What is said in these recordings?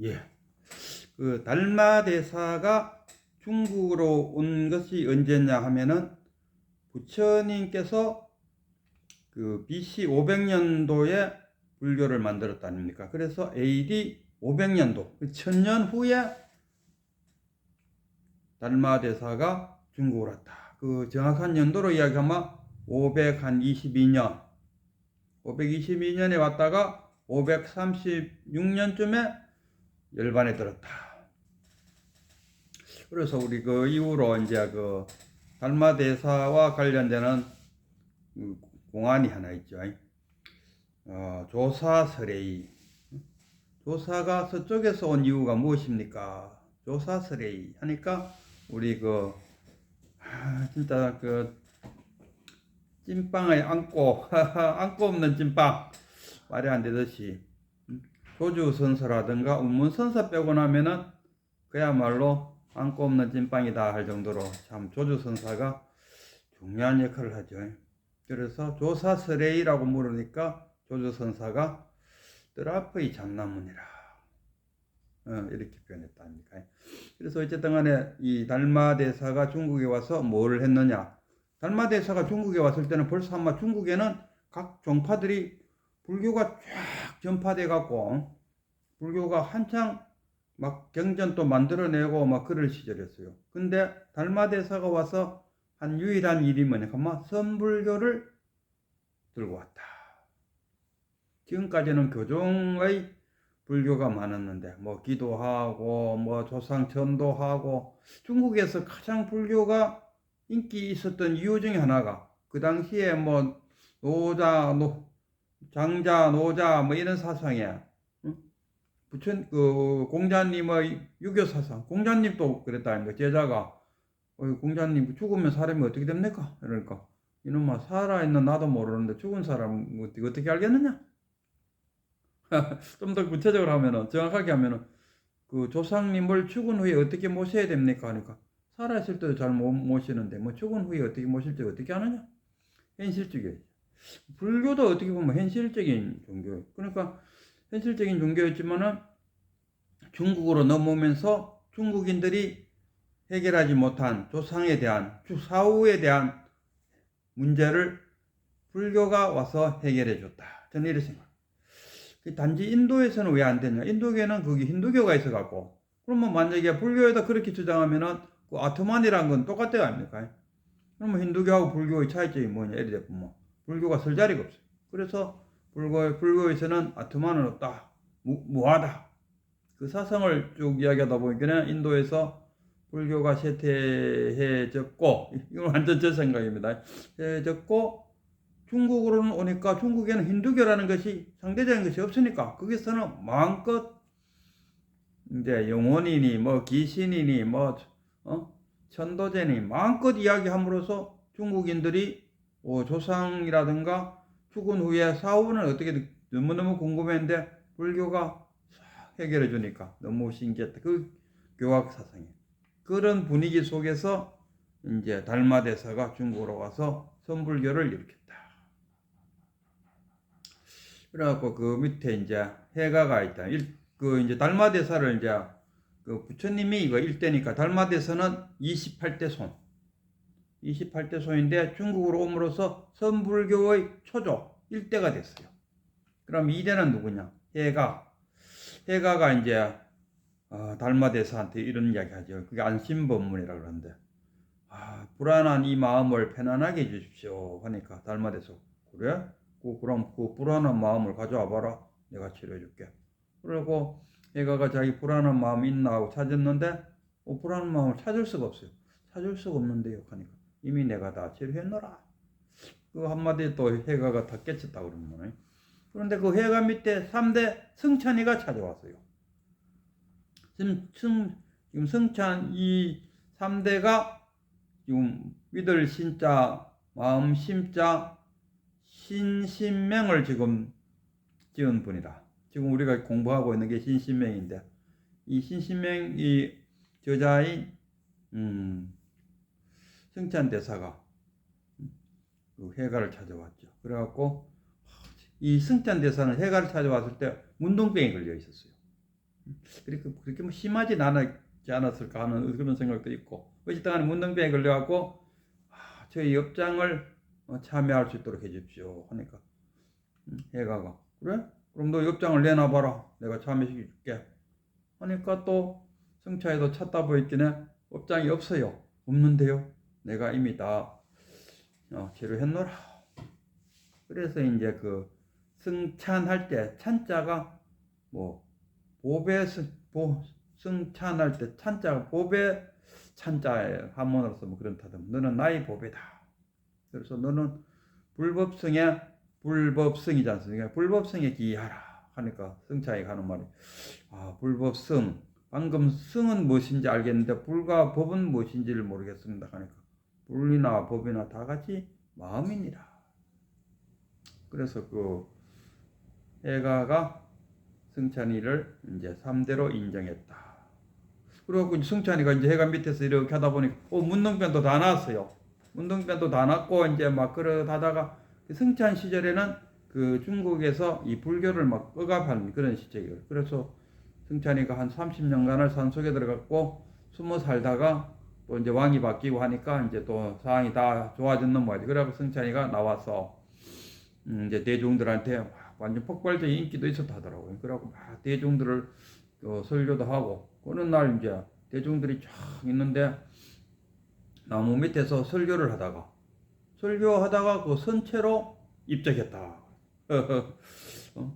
예. 그 달마 대사가 중국으로 온 것이 언제냐 하면은 부처님께서 그 BC 500년도에 불교를 만들었다 아닙니까? 그래서 AD 500년도, 1000년 후에 달마 대사가 중국으로 왔다. 그 정확한 연도로 이야기하면 522년, 522년에 왔다가 536년쯤에 열반에 들었다. 그래서 우리 그 이후로 이제 그 달마 대사와 관련되는 공안이 하나 있죠. 조사설의. 조사가 서쪽에서 온 이유가 무엇입니까? 조사설의 하니까 우리 진짜 찐빵을 안고 안고 없는 찐빵 말이 안 되듯이 조주선서라든가 운문선서 빼고 나면은 그야말로 안고 없는 찐빵이다 할 정도로 참 조주선사가 중요한 역할을 하죠. 그래서 조사설의라고 물으니까 조주선사가 뜰 앞의 잠나무니라 이렇게 표현했다 아닙니까? 그래서 어쨌든 간에 이 달마대사가 중국에 와서 뭘 했느냐, 달마대사가 중국에 왔을 때는 벌써 아마 중국에는 각 종파들이 불교가 쫙 전파돼 갖고 불교가 한창 막 경전도 만들어내고 막 그럴 시절이었어요. 근데 달마대사가 와서 한 유일한 일이 뭐냐 하면 선불교를 들고 왔다. 지금까지는 교종의 불교가 많았는데 뭐 기도하고 뭐 조상 전도하고 중국에서 가장 불교가 인기 있었던 이유 중에 하나가 그 당시에 뭐 장자 노자 뭐 이런 사상에 부처 공자님의 유교 사상, 공자님도 그랬다 아닙니까? 제자가 공자님 죽으면 사람이 어떻게 됩니까? 그러니까 이놈아 살아있는 나도 모르는데 죽은 사람 어떻게 알겠느냐? 좀 더 구체적으로 하면은 정확하게 하면은 그 조상님을 죽은 후에 어떻게 모셔야 됩니까? 하니까 살아있을 때도 잘 못 모시는데 뭐 죽은 후에 어떻게 모실지 어떻게 아느냐? 현실적이에요. 불교도 어떻게 보면 현실적인 종교예요. 그러니까 현실적인 종교였지만은 중국으로 넘어오면서 중국인들이 해결하지 못한 조상에 대한 사후에 대한 문제를 불교가 와서 해결해 줬다. 저는 이렇게 생각합니다. 단지 인도에서는 왜 안 되냐? 인도계는 거기 힌두교가 있어갖고 그러면 만약에 불교에다 그렇게 주장하면은 그 아트만이란 건 똑같대요 아닙니까? 그러면 힌두교하고 불교의 차이점이 뭐냐? 예를 들어 뭐 불교가 설 자리가 없어요. 그래서 불교에서는 아트만은 없다, 무하다. 그 사상을 쭉 이야기하다 보니까 인도에서 불교가 쇠퇴해졌고, 이건 완전 제 생각입니다. 해졌고 중국으로는 오니까 중국에는 힌두교라는 것이 상대적인 것이 없으니까 거기서는 마음껏 이제 영혼이니 뭐 귀신이니 뭐 천도제니 마음껏 이야기함으로써 중국인들이 조상이라든가 죽은 후에 사후는 어떻게 너무너무 궁금했는데 불교가 해결해 주니까 너무 신기했다. 그 교학 사상이에요. 그런 분위기 속에서 이제 달마대사가 중국으로 와서 선불교를 일으켰다. 그래갖고 그 밑에 이제 해가가 있다. 그 이제 달마대사를 이제 그 부처님이 이거 1대니까 달마대사는 28대 손. 28대 손인데 중국으로 옴으로써 선불교의 초조 1대가 됐어요. 그럼 2대는 누구냐? 해가가 이제 달마대사한테 이런 이야기 하죠. 그게 안심법문이라고 그러는데 불안한 이 마음을 편안하게 해주십시오 하니까 달마대사 그래? 그럼 그 불안한 마음을 가져와 봐라. 내가 치료해줄게. 그리고 해가가 자기 불안한 마음 있나 하고 찾았는데 불안한 마음을 찾을 수가 없어요. 찾을 수가 없는데요 하니까 이미 내가 다 치료했노라. 그 한마디에 또 해가가 다 깨쳤다고 그러는 거예요. 그런데 그 해가 밑에 3대 승찬이가 찾아왔어요. 지금 승찬 이 3대가 지금 믿을 신자, 마음 심자, 신신명을 지금 지은 분이다. 지금 우리가 공부하고 있는 게 신신명인데 이 신신명이 저자인 승찬대사가 그 해가를 찾아왔죠. 그래갖고 이 승찬대사는 해가를 찾아왔을 때 문둥병이 걸려 있었어요. 그렇게 뭐 심하진 않지 않았을까 하는 그런 생각도 있고, 어쨌든 문둥병에 걸려갖고 저희 업장을 참여할 수 있도록 해주십시오 하니까 애가가 그래? 그럼 너 업장을 내놔봐라. 내가 참여시켜줄게 하니까 또 승차에도 찾다 보였더니 업장이 없어요. 없는데요. 내가 이미 다 체류했노라. 그래서 이제 그 승찬할 때 찬자가 뭐 승찬할 때 찬자가 보배 찬자에 한문으로서 뭐 그런다든 너는 나의 보배다. 그래서 너는 불법성이지 않습니까? 불법성에 기하라 하니까 승차에 가는 말이 불법성 방금 성은 무엇인지 알겠는데 불과 법은 무엇인지를 모르겠습니다 하니까 불이나 법이나 다 같이 마음이니라. 그래서 그 애가가 승찬이를 이제 3대로 인정했다. 그리고 승찬이가 이제 해가 밑에서 이렇게 하다 보니까 문둥병도 다 났어요. 문둥병도 다 났고 이제 막 그러다가 승찬 시절에는 그 중국에서 이 불교를 막 억압하는 그런 시절이에요. 그래서 승찬이가 한 30년간을 산속에 들어갔고 숨어 살다가 또 이제 왕이 바뀌고 하니까 이제 또 상황이 다 좋아졌는 모양이지. 그래서 승찬이가 나와서 이제 대중들한테 완전 폭발적인 인기도 있었다 하더라고요. 그래갖고 막 대중들을 설교도 하고 어느 날 이제 대중들이 쫙 있는데 나무 밑에서 설교하다가 그 선체로 입적했다.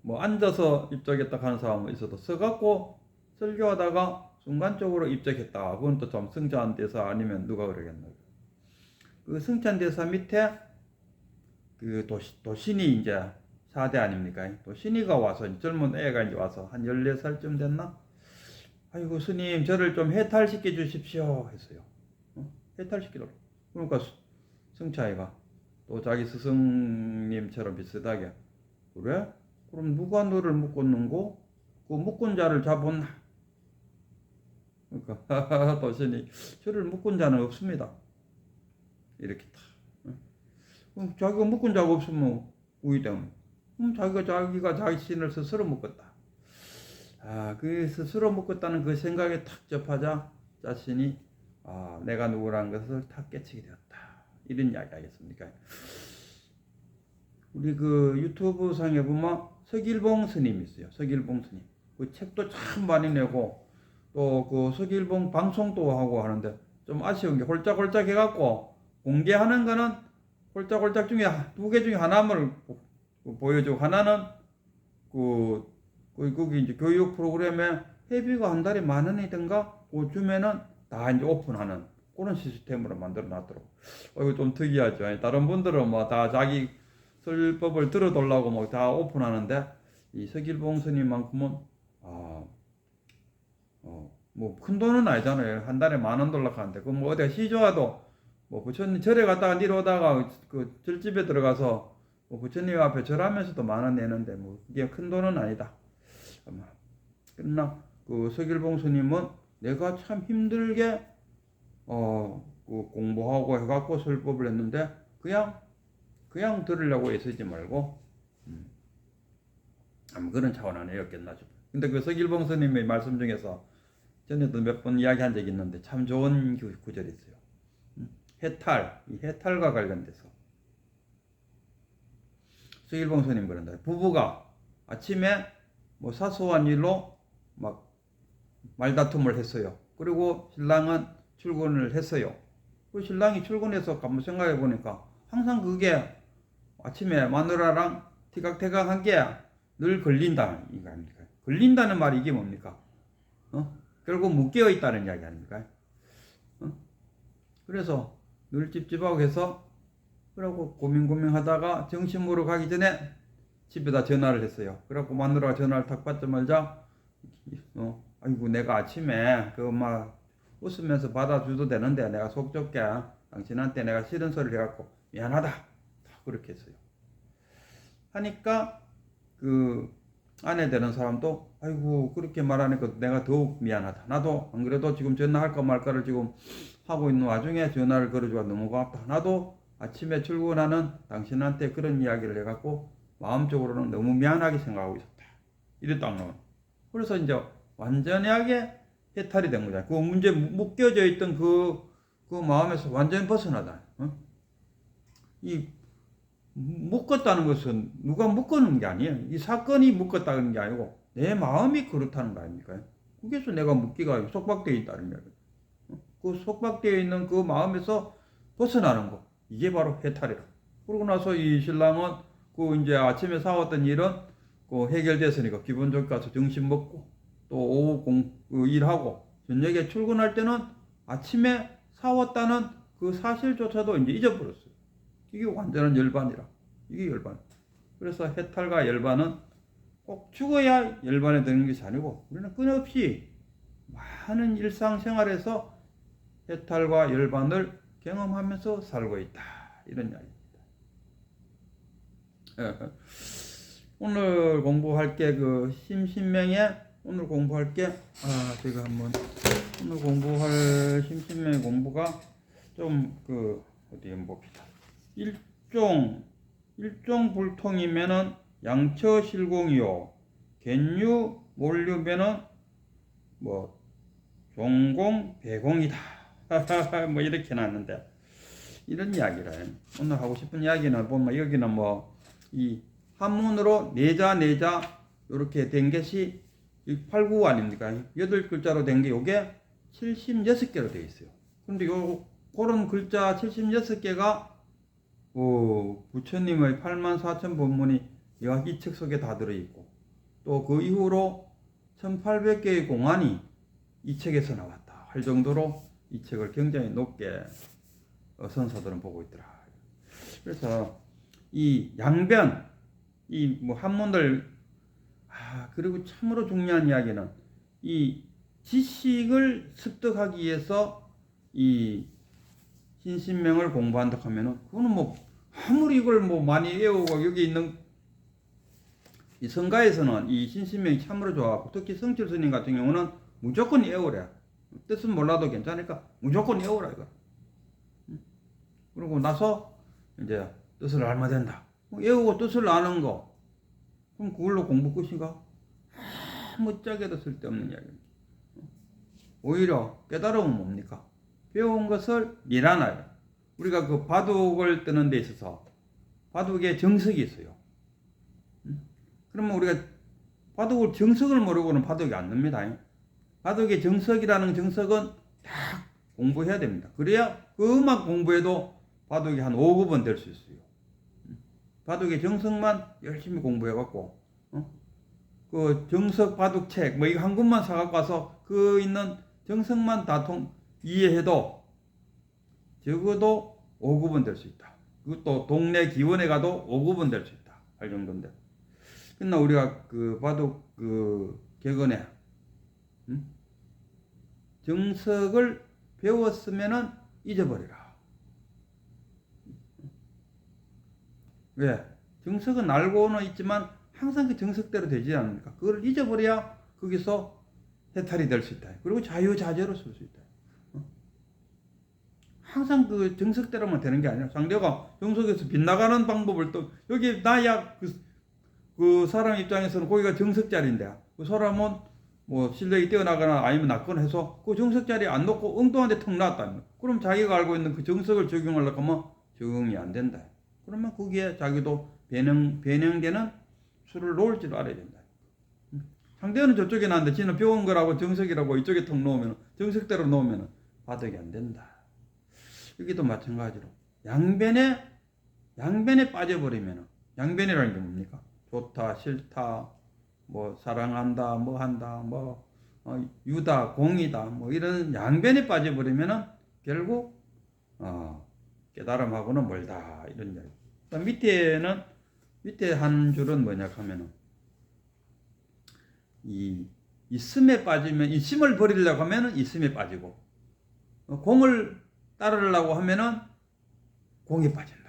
뭐 앉아서 입적했다 하는 사람은 있어도 서갖고 설교하다가 순간적으로 입적했다. 그건 또 좀 승찬 대사 아니면 누가 그러겠노. 그 승찬 대사 밑에 그 도신이 이제 4대 아닙니까? 도신이가 와서 젊은 애가 이제 와서 한 14살쯤 됐나? 아이고 스님 저를 좀 해탈시켜 주십시오 했어요. 해탈시키도록. 그러니까 승차이가 또 자기 스승님처럼 비슷하게 그래? 그럼 누가 너를 묶었는고? 그 묶은 자를 잡았나? 그러니까 도신이 저를 묶은 자는 없습니다. 이렇게 다. 그럼 자기가 묶은 자가 없으면 우이 때문에. 자기가 자기 신을 스스로 묶었다. 그 스스로 묶었다는 그 생각에 탁 접하자 자신이 내가 누구라는 것을 탁 깨치게 되었다. 이런 이야기 하겠습니까? 우리 그 유튜브 상에 보면 서길봉 스님이 있어요. 서길봉 스님. 그 책도 참 많이 내고 또 그 서길봉 방송도 하고 하는데 좀 아쉬운 게 홀짝홀짝 해갖고 공개하는 거는 홀짝홀짝 중에 2개 중에 하나를 보여주고 하나는 거기 이제 교육 프로그램에 회비가 한 달에 10,000원이든가 그 주면은 다 이제 오픈하는 그런 시스템으로 만들어 놨더라고. 이거 좀 특이하죠. 다른 분들은 뭐 다 자기 설법을 들어달라고 뭐 다 오픈하는데 이 서길봉 스님만큼은 뭐 큰 돈은 아니잖아요. 한 달에 10,000원 돌락 하는데 그 뭐 어디가 시조와도 뭐 부처님 절에 갔다가 내려오다가 그 절집에 들어가서 뭐 부처님 앞에 절하면서도 10,000원 내는데 뭐 이게 큰 돈은 아니다. 그러나 그 서길봉 스님은 내가 참 힘들게 그 공부하고 해갖고 설법을 했는데 그냥 들으려고 애쓰지 말고 그런 차원 아니었겠나 싶어요. 근데 그 서길봉 스님의 말씀 중에서 전에도 몇 번 이야기한 적이 있는데 참 좋은 구절이 있어요. 이 해탈과 관련돼서 서길봉 스님 그런다. 부부가 아침에 뭐 사소한 일로 막 말다툼을 했어요. 그리고 신랑은 출근을 했어요. 그 신랑이 출근해서 한번 생각해 보니까 항상 그게 아침에 마누라랑 티각태각한 게 늘 걸린다 이거 아닙니까? 걸린다는 말이 이게 뭡니까? 결국 묶여 있다는 이야기 아닙니까? 그래서 늘 찝찝하고 해서 그러고 고민하다가 정신모로 가기 전에 집에다 전화를 했어요. 그래갖고 마누라가 전화를 탁 받자마자 아이고 내가 아침에 그 막 웃으면서 받아줘도 되는데 내가 속 좁게 당신한테 내가 싫은 소리를 해갖고 미안하다. 그렇게 했어요. 하니까 그 아내 되는 사람도 아이고 그렇게 말하니까 내가 더욱 미안하다. 나도 안 그래도 지금 전화할까 말까를 지금 하고 있는 와중에 전화를 걸어줘서 너무 고맙다. 나도 아침에 출근하는 당신한테 그런 이야기를 해갖고 마음적으로는 너무 미안하게 생각하고 있었다. 이랬다. 그래서 이제 완전하게 해탈이 된 거잖아. 그 문제 묶여져 있던 그 마음에서 완전히 벗어나다. 이 묶었다는 것은 누가 묶어놓은 게 아니에요. 이 사건이 묶었다는 게 아니고 내 마음이 그렇다는 거 아닙니까? 그래서 내가 묶기가 속박되어 있다는 거예요. 그 속박되어 있는 그 마음에서 벗어나는 거. 이게 바로 해탈이라. 그러고 나서 이 신랑은 그 이제 아침에 싸웠던 일은 그 해결됐으니까 기분 좋게 가서 점심 먹고 또 오후 일하고 저녁에 출근할 때는 아침에 싸웠다는 그 사실조차도 이제 잊어버렸어요. 이게 완전한 열반이라. 이게 열반. 그래서 해탈과 열반은 꼭 죽어야 열반에 드는 것이 아니고 우리는 끊임없이 많은 일상생활에서 해탈과 열반을 경험하면서 살고 있다. 이런 이야기입니다. 오늘 공부할 게 그 심신명의 오늘 공부할 게 제가 한번 오늘 공부할 심신명의 공부가 좀 어디 한번 봅시다. 일종 불통이면은 양처실공이요. 겐유 몰류면은 뭐 종공 배공이다. 뭐 이렇게 나왔는데 이런 이야기를 오늘 하고 싶은 이야기는 보면 여기는 뭐 이 한문으로 내자 이렇게 된 것이 8구 아닙니까? 8글자로 된 게 요게 76개로 되어 있어요. 근데 그런 글자 76개가 부처님의 84,000법문이 이 책 속에 다 들어있고 또 그 이후로 1800개의 공안이 이 책에서 나왔다 할 정도로 이 책을 굉장히 높게 선사들은 보고 있더라. 그래서 이 양변, 이 뭐 한문들, 그리고 참으로 중요한 이야기는 이 지식을 습득하기 위해서 이 신신명을 공부한다 하면은 그거는 뭐 아무리 이걸 뭐 많이 외우고 여기 있는 이 성가에서는 이 신신명이 참으로 좋아하고 특히 성철 스님 같은 경우는 무조건 외우래. 뜻은 몰라도 괜찮으니까 무조건 외우라 이거. 그러고 나서 이제 뜻을 알면 된다. 외우고 뜻을 아는 거. 그럼 그걸로 공부 끝인가? 아무 짝에도 쓸데없는 이야기입니다. 오히려 깨달음은 뭡니까? 배운 것을 미라나요. 우리가 그 바둑을 뜨는 데 있어서 바둑에 정석이 있어요. 그러면 우리가 바둑을 정석을 모르고는 바둑이 안 납니다. 바둑의 정석이라는 정석은 다 공부해야 됩니다. 그래야 그만 공부해도 바둑이 한 5급은 될 수 있어요. 바둑의 정석만 열심히 공부해갖고 그 정석 바둑책 뭐 이거 한 권만 사갖고 와서 그 있는 정석만 다 이해해도 적어도 5급은 될 수 있다. 그것도 동네 기원에 가도 5급은 될 수 있다 할 정도인데. 그러나 우리가 그 바둑 격언에 정석을 배웠으면은 잊어버리라. 왜? 정석은 알고는 있지만 항상 그 정석대로 되지 않습니까? 그걸 잊어버려야 거기서 해탈이 될 수 있다. 그리고 자유자재로 쓸 수 있다. 항상 그 정석대로만 되는 게 아니라 상대가 정석에서 빗나가는 방법을 또 여기 나야 그 사람 입장에서는 거기가 정석자리인데 그 사람은 뭐 실력이 뛰어나거나 아니면 낮거나 해서 그 정석자리에 안 놓고 엉뚱한 데 턱 놨다면 그럼 자기가 알고 있는 그 정석을 적용하려고 하면 적용이 안 된다. 그러면 거기에 자기도 변형되는 수를 놓을 줄 알아야 된다. 상대는 저쪽에 놨는데 지는 배운 거라고 정석이라고 이쪽에 턱 놓으면 정석대로 놓으면 바둑이 안 된다. 여기도 마찬가지로 양변에 빠져버리면 양변이라는 게 뭡니까? 좋다 싫다 뭐 사랑한다 뭐 한다 뭐 유다 공이다 뭐 이런 양변에 빠져버리면은 결국 깨달음하고는 멀다 이런 이야기. 밑에 한 줄은 뭐냐 하면은 이 있음에 빠지면 있음을 버리려고 하면은 있음에 빠지고 공을 따르려고 하면은 공에 빠진다.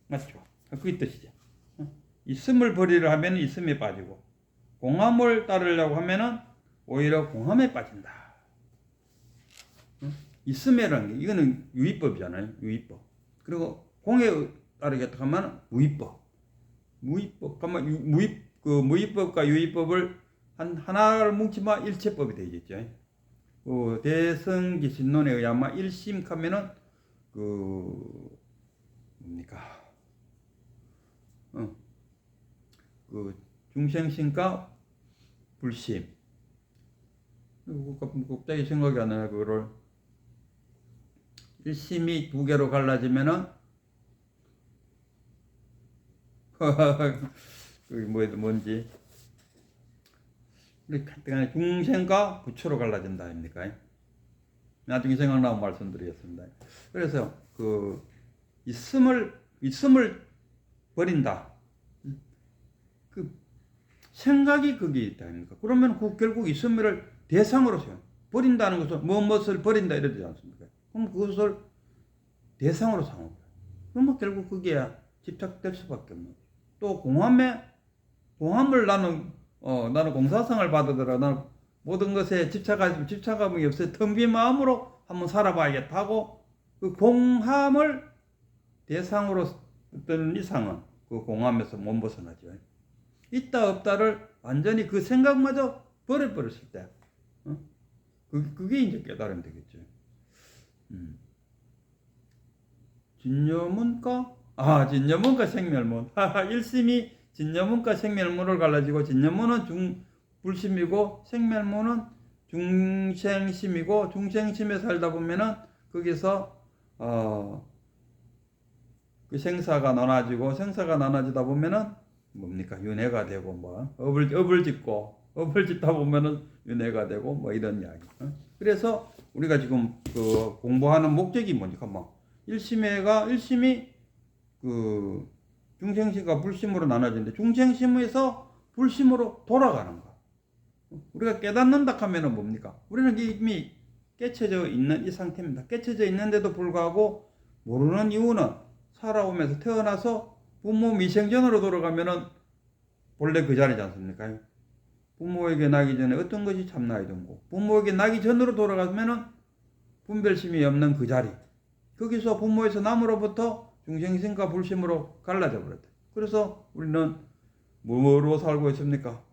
맞죠? 그게 뜻이죠. 있음을 버리려 하면 있음에 빠지고 공함을 따르려고 하면은 오히려 공함에 빠진다. 있음이라는 게 이거는 유의법이잖아요. 유의법. 그리고 공에 따르겠다 하면 무의법. 무의법. 그러면 그 무위법과 유위법을 하나를 뭉치면 일체법이 되겠죠. 대성기신론에 의하면 일심하면은 뭡니까? 중생심과 불심. 갑자기 생각이 안 나요. 그거를 일심이 두 개로 갈라지면은 그게 뭔지 중생과 부처로 갈라진다 아닙니까? 나중에 생각나면 말씀드리겠습니다. 그래서 있음을 버린다. 그 생각이 거기에 있다 아닙니까? 그러면 결국 있음을 대상으로 생각. 버린다는 것은 무엇을 버린다 이러지 않습니까? 그럼 그것을 대상으로 삼는 거예요. 그러면 결국 거기에 집착될 수밖에 없는 거예요. 또 공함을 나는 공사상을 받으더라. 나는 모든 것에 집착감이 없어요. 텅 빈 마음으로 한번 살아봐야겠다 하고 그 공함을 대상으로 어떤 이상은 그 공함에서 못 벗어나죠. 있다 없다를 완전히 그 생각마저 버려버렸을 때 그게 이제 깨달음이 되겠죠. 진여문과 생멸문. 일심이 진여문과 생멸문을 갈라지고 진여문은 불심이고 생멸문은 중생심이고 중생심에 살다 보면은 거기서 그 생사가 나눠지다 보면은 뭡니까? 윤회가 되고 업을 짓다 보면은 윤회가 되고 이런 이야기. 그래서 우리가 지금 그 공부하는 목적이 뭐니까 일심이 그 중생심과 불심으로 나눠지는데 중생심에서 불심으로 돌아가는 거. 우리가 깨닫는다 하면은 뭡니까? 우리는 이미 깨쳐져 있는 이 상태입니다. 깨쳐져 있는데도 불구하고 모르는 이유는 살아오면서 태어나서 부모 미생전으로 돌아가면은 본래 그 자리지 않습니까? 부모에게 나기 전에 어떤 것이 참나야 된고 부모에게 나기 전으로 돌아가면은 분별심이 없는 그 자리. 거기서 부모에서 남으로부터 중생심과 불심으로 갈라져 버렸다. 그래서 우리는 뭐로 살고 있습니까?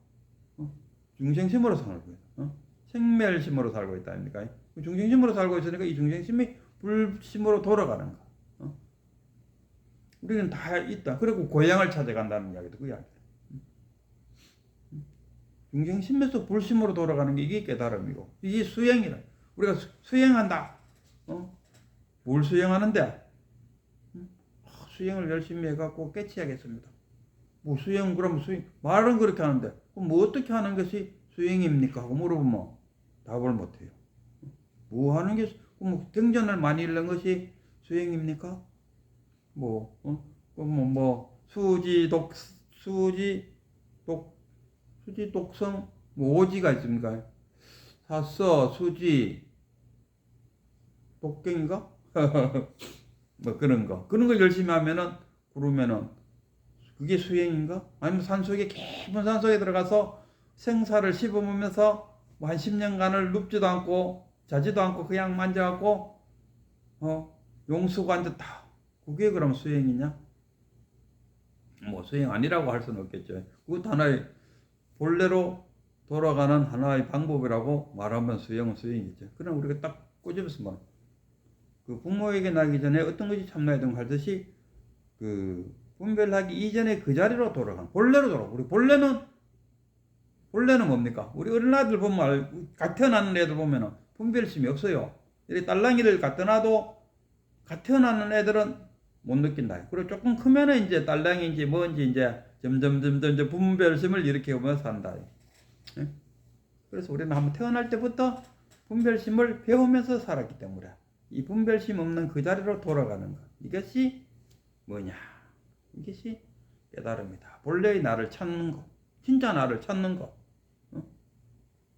중생심으로 살고 있다. 생멸심으로 살고 있다 아닙니까? 중생심으로 살고 있으니까 이 중생심이 불심으로 돌아가는 거. 우리는 다 있다. 그리고 고향을 찾아간다는 이야기도 그 이야기다. 중생심에서 불심으로 돌아가는 게 이게 깨달음이고 이게 수행이라. 우리가 수행한다. 뭘 수행하는데? 수행을 열심히 해갖고 깨치야겠습니다. 그럼 말은 그렇게 하는데, 그럼 어떻게 하는 것이 수행입니까? 하고 물어보면 답을 못해요. 하는 게, 경전을 많이 읽는 것이 수행입니까? 수지, 독성, 오지가 있습니까? 사서, 수지, 독경인가? 그런 거 열심히 그러면은 그게 수행인가? 아니면 깊은 산속에 들어가서 생사를 씹어보면서 한 10년간을 눕지도 않고 자지도 않고 그냥 만져갖고 용수고 앉았다. 그게 그럼 수행이냐? 수행 아니라고 할 수는 없겠죠. 그것도 하나의 본래로 돌아가는 하나의 방법이라고 말하면 수행은 수행이죠. 그럼 우리가 딱 꼬집어서 그 부모에게 나기 전에 어떤 것이 참나야 되고 하듯이 그 분별하기 이전에 그 자리로 돌아간 본래로 돌아가. 우리 본래는 뭡니까? 우리 어린아이들 보면 갓 태어나는 애들 보면은 분별심이 없어요. 이 딸랑이를 갖다 놔도 갓 태어나는 애들은 못 느낀다. 그리고 조금 크면은 이제 딸랑이인지 뭔지 이제 점점 분별심을 일으켜보면서 산다. 그래서 우리는 한번 태어날 때부터 분별심을 배우면서 살았기 때문에 이 분별심 없는 그 자리로 돌아가는 것. 이것이 뭐냐? 이것이 깨달음이다. 본래의 나를 찾는 것. 진짜 나를 찾는 것.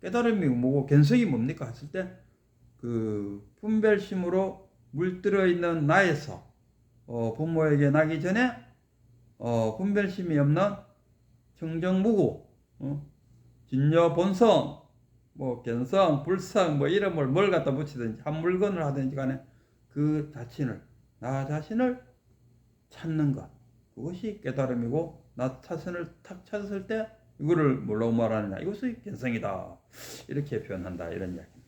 깨달음이 뭐고 견성이 뭡니까? 했을 때 그 분별심으로 물들어 있는 나에서 부모에게 나기 전에 분별심이 없는 청정무구, 진여 본성, 견성, 불성, 이름을 뭘 갖다 붙이든지 한 물건을 하든지 간에 그 나 자신을 찾는 것. 그것이 깨달음이고 나 자신을 탁 찾았을 때 이거를 뭐라고 말하느냐? 이것이 견성이다. 이렇게 표현한다. 이런 이야기.